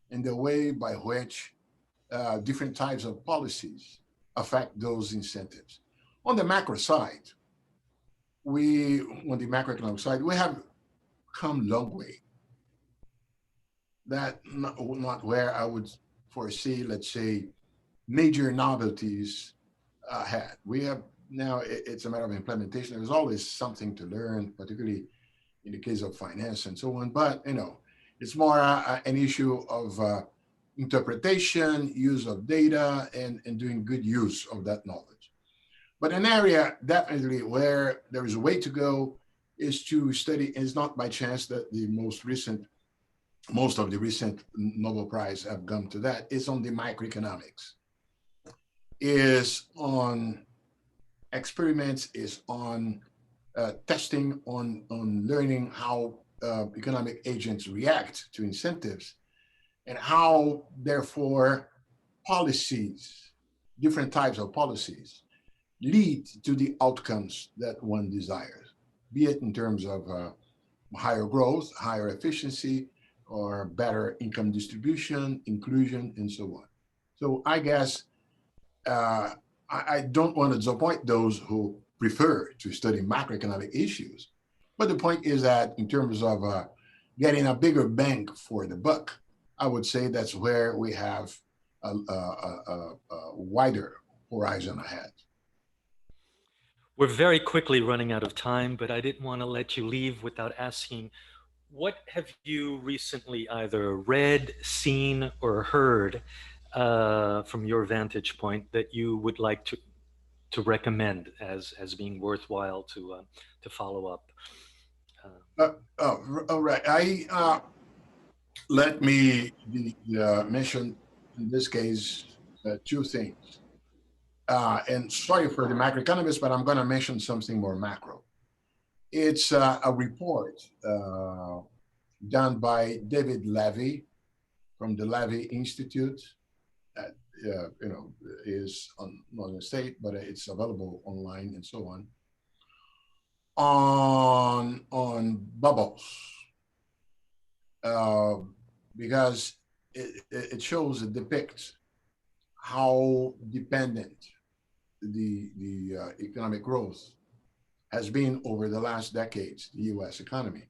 and the way by which different types of policies affect those incentives. On the macro side, on the macroeconomic side, we have come a long way. That not where I would foresee, let's say, major novelties ahead. We have now, it's a matter of implementation. There's always something to learn, particularly in the case of finance and so on. But, it's more an issue of interpretation, use of data, and doing good use of that knowledge. But an area definitely where there is a way to go is to study, and it's not by chance that most of the recent Nobel Prize have come to that, is on the microeconomics, is on experiments, is on testing, on learning how economic agents react to incentives, and how, therefore, policies, different types of policies, lead to the outcomes that one desires, be it in terms of higher growth, higher efficiency, or better income distribution, inclusion, and so on. So I guess I don't want to disappoint those who prefer to study macroeconomic issues. But the point is that in terms of getting a bigger bang for the buck, I would say that's where we have a wider horizon ahead. We're very quickly running out of time, but I didn't want to let you leave without asking, what have you recently either read, seen, or heard from your vantage point that you would like to recommend as being worthwhile to follow up? All right. Let me mention in this case two things. and sorry for the macroeconomist, but I'm going to mention something more macro. It's a report done by David Levy from the Levy Institute. That is not in the state, but it's available online and so on bubbles, because it shows, it depicts how dependent the economic growth has been over the last decades, the U.S. economy,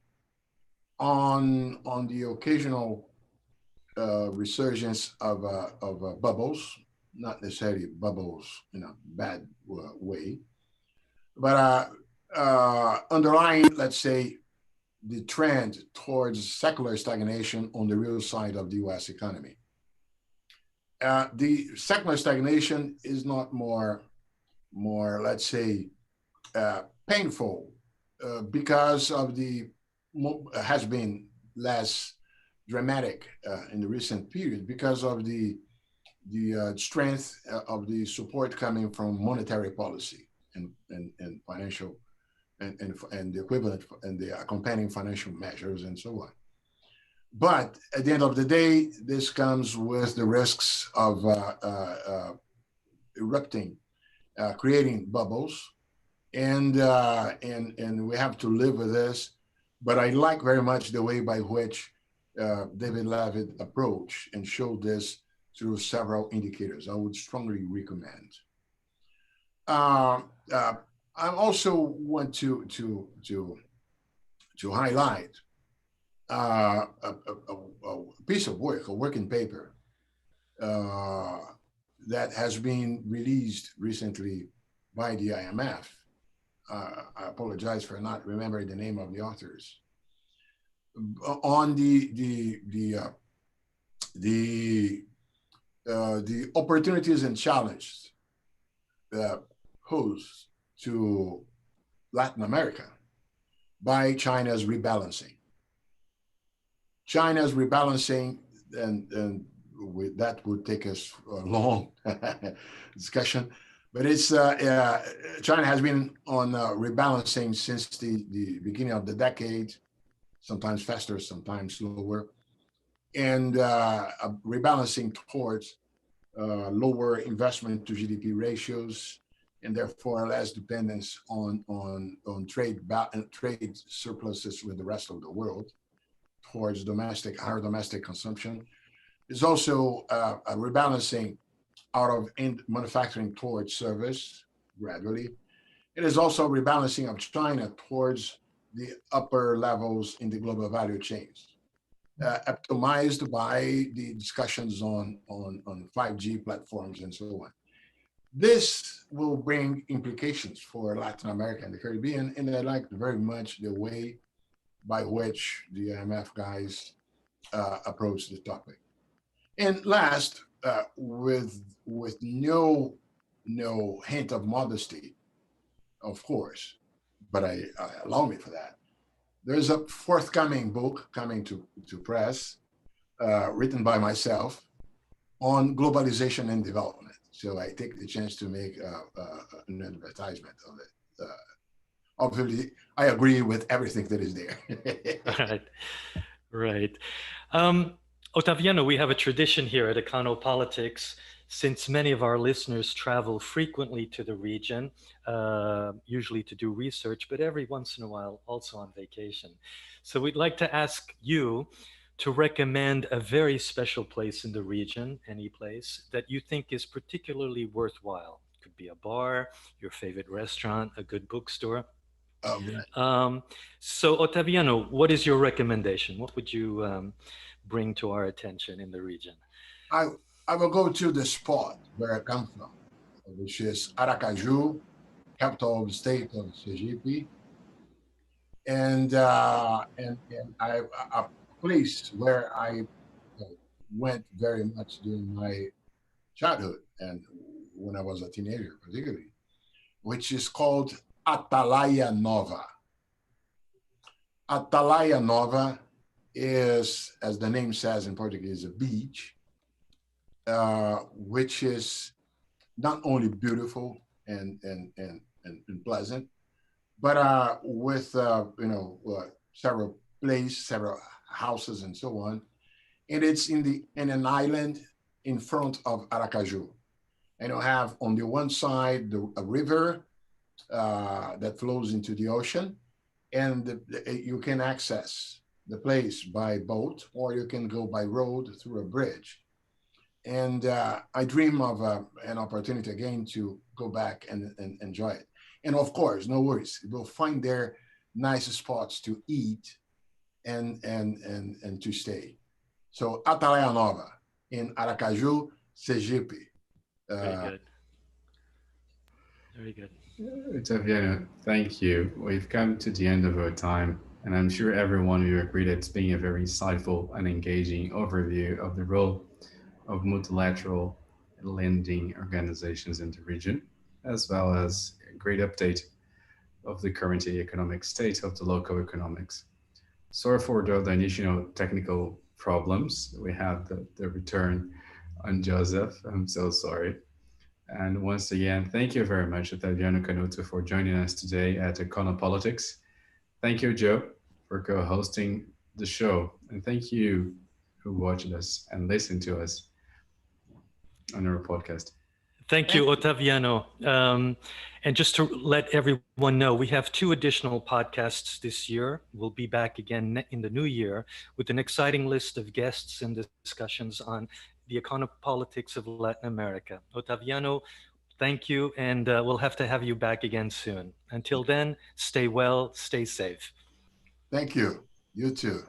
on the occasional resurgence of bubbles, not necessarily bubbles in a bad way, but underlying, let's say, the trend towards secular stagnation on the real side of the U.S. economy. The secular stagnation is not more, let's say, painful because of has been less dramatic in the recent period because of the strength of the support coming from monetary policy and financial and the equivalent and the accompanying financial measures and so on. But at the end of the day, this comes with the risks of erupting, creating bubbles, and we have to live with this. But I like very much the way by which David Levy approached and showed this through several indicators. I would strongly recommend. I also want to highlight a piece of work, a working paper that has been released recently by the IMF. I apologize for not remembering the name of the authors. On the opportunities and challenges posed to Latin America by China's rebalancing. China's rebalancing, and that would take us a long discussion, but it's China has been on rebalancing since the beginning of the decade, sometimes faster, sometimes slower, and rebalancing towards lower investment to GDP ratios, and therefore less dependence on trade surpluses with the rest of the world, towards higher domestic consumption. There's also a rebalancing out of manufacturing towards service gradually. It is also a rebalancing of China towards the upper levels in the global value chains, optimized by the discussions on 5G platforms and so on. This will bring implications for Latin America and the Caribbean, and I like very much the way by which the IMF guys approach the topic. And last, with no hint of modesty, of course, but I allow me for that. There's a forthcoming book coming to press, written by myself, on globalization and development. So I take the chance to make an advertisement of it. Obviously, I agree with everything that is there. Right. Otaviano, we have a tradition here at Econopolitics, since many of our listeners travel frequently to the region, usually to do research, but every once in a while also on vacation. So we'd like to ask you to recommend a very special place in the region, any place that you think is particularly worthwhile. It could be a bar, your favorite restaurant, a good bookstore. So Otaviano, what is your recommendation? What would you bring to our attention in the region? I will go to the spot where I come from, which is Aracaju, capital of the state of Sergipe, and a place where I went very much during my childhood and when I was a teenager, particularly, which is called Atalaia Nova. Atalaia Nova is, as the name says in Portuguese, a beach, which is not only beautiful and pleasant, but with several places, several houses, and so on. And it's in an island in front of Aracaju. And you have on the one side a river that flows into the ocean, and you can access the place by boat, or you can go by road through a bridge. And I dream of an opportunity again to go back and enjoy it. And of course, no worries, we'll find there nice spots to eat and to stay. So Atalaia Nova in Aracaju, Sergipe. Very good. Very good. Otaviano, thank you. We've come to the end of our time, and I'm sure everyone will agree that it's been a very insightful and engaging overview of the role of multilateral lending organizations in the region, as well as a great update of the current economic state of the local economics. Sorry for the initial technical problems. We had the return on Joseph. I'm so sorry. And once again, thank you very much, Otaviano Canuto, for joining us today at Econopolitics. Thank you, Joe, for co-hosting the show. And thank you who watched us and listened to us on our podcast. Thank you, Otaviano. And just to let everyone know, we have 2 additional podcasts this year. We'll be back again in the new year with an exciting list of guests and discussions on the econopolitics of Latin America. Otaviano, thank you, and we'll have to have you back again soon. Until then, stay well, stay safe. Thank you. You too.